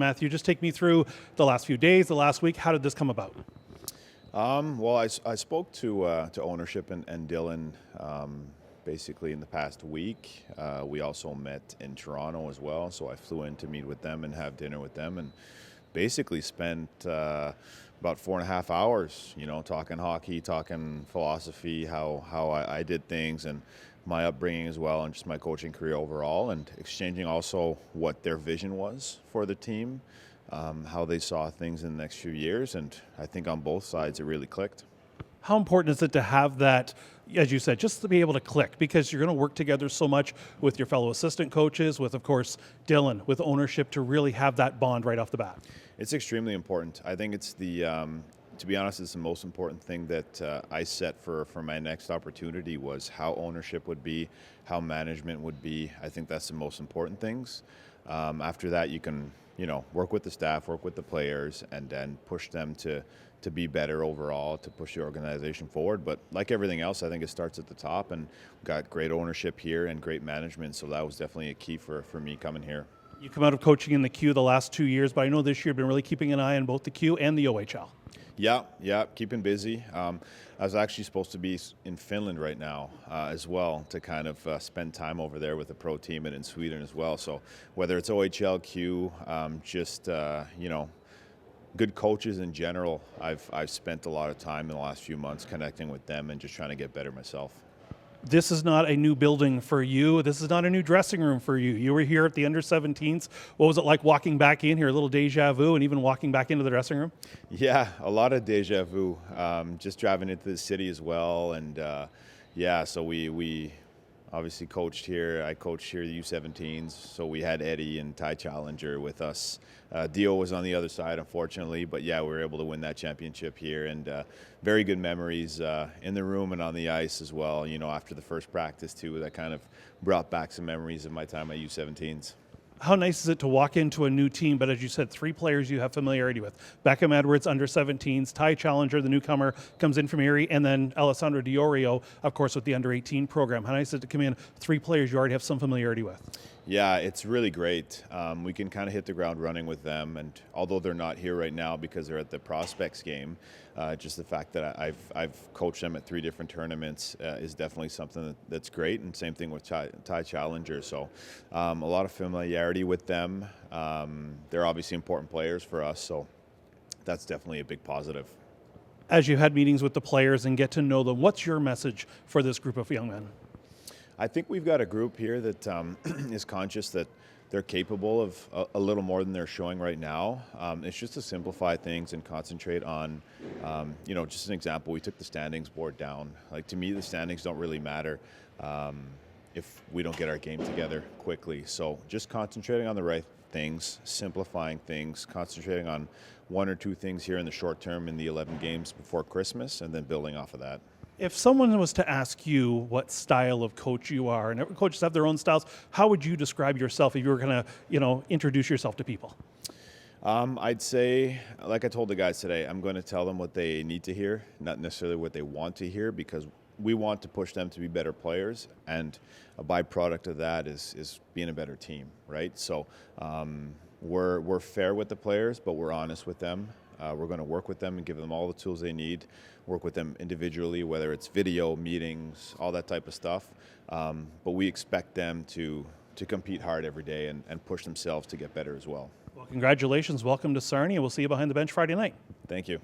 Matthew, just take me through the last few days, the last week. How did this come about? Well, I spoke to ownership and Dylan basically in the past week. We also met in Toronto as well, so I flew in to meet with them and have dinner with them, and basically spent about 4.5 hours, talking hockey, talking philosophy, how I did things, and my upbringing as well, and just my coaching career overall, and exchanging also what their vision was for the team, how they saw things in the next few years, and I think on both sides it really clicked. How important is it to have that, as you said, just to be able to click, because you're going to work together so much with your fellow assistant coaches, with, of course, Dylan, with ownership, to really have that bond right off the bat? It's extremely important. I think it's to be honest, it's the most important thing that I set for my next opportunity was how ownership would be, how management would be. I think that's the most important things. After that, you can, work with the staff, work with the players, and then push them to be better overall, to push the organization forward. But like everything else, I think it starts at the top, and we've got great ownership here and great management, so that was definitely a key for me coming here. You come out of coaching in the Q the last 2 years, but I know this year you've been really keeping an eye on both the Q and the OHL. Yeah, keeping busy. I was actually supposed to be in Finland right now as well to kind of spend time over there with the pro team and in Sweden as well. So whether it's OHL, Q, good coaches in general, I've spent a lot of time in the last few months connecting with them and just trying to get better myself. This is not a new building for you. This is not a new dressing room for you. You were here at the under-17s. What was it like walking back in here? A little deja vu, and even walking back into the dressing room? Yeah, a lot of deja vu. Just driving into the city as well, and so we obviously coached here. I coached here the U17s, so we had Eddie and Ty Challenger with us. Doyle was on the other side, unfortunately, but yeah, we were able to win that championship here, and very good memories in the room and on the ice as well. After the first practice too, that kind of brought back some memories of my time at U17s. How nice is it to walk into a new team, but as you said, 3 players you have familiarity with. Beckham Edwards, under-17s, Ty Challenger, the newcomer, comes in from Erie, and then Alessandro Diorio, of course, with the under-18 program. How nice is it to come in 3 players you already have some familiarity with? Yeah, it's really great. We can kind of hit the ground running with them, and although they're not here right now because they're at the prospects game, just the fact that I've coached them at 3 different tournaments is definitely something that's great, and same thing with Ty Challenger. So a lot of familiarity with them. They're obviously important players for us, so that's definitely a big positive. As you had meetings with the players and get to know them, what's your message for this group of young men? I think we've got a group here that is conscious that they're capable of a little more than they're showing right now. It's just to simplify things and concentrate on, just an example, we took the standings board down. Like, to me, the standings don't really matter if we don't get our game together quickly. So just concentrating on the right things, simplifying things, concentrating on 1 or 2 things here in the short term in the 11 games before Christmas, and then building off of that. If someone was to ask you what style of coach you are, and every coaches have their own styles, how would you describe yourself if you were going to, introduce yourself to people? I'd say, like I told the guys today, I'm going to tell them what they need to hear, not necessarily what they want to hear, because we want to push them to be better players, and a byproduct of that is being a better team, right? So we're fair with the players, but we're honest with them. We're going to work with them and give them all the tools they need, work with them individually, whether it's video, meetings, all that type of stuff. But we expect them to compete hard every day and push themselves to get better as well. Well, congratulations. Welcome to Sarnia. We'll see you behind the bench Friday night. Thank you.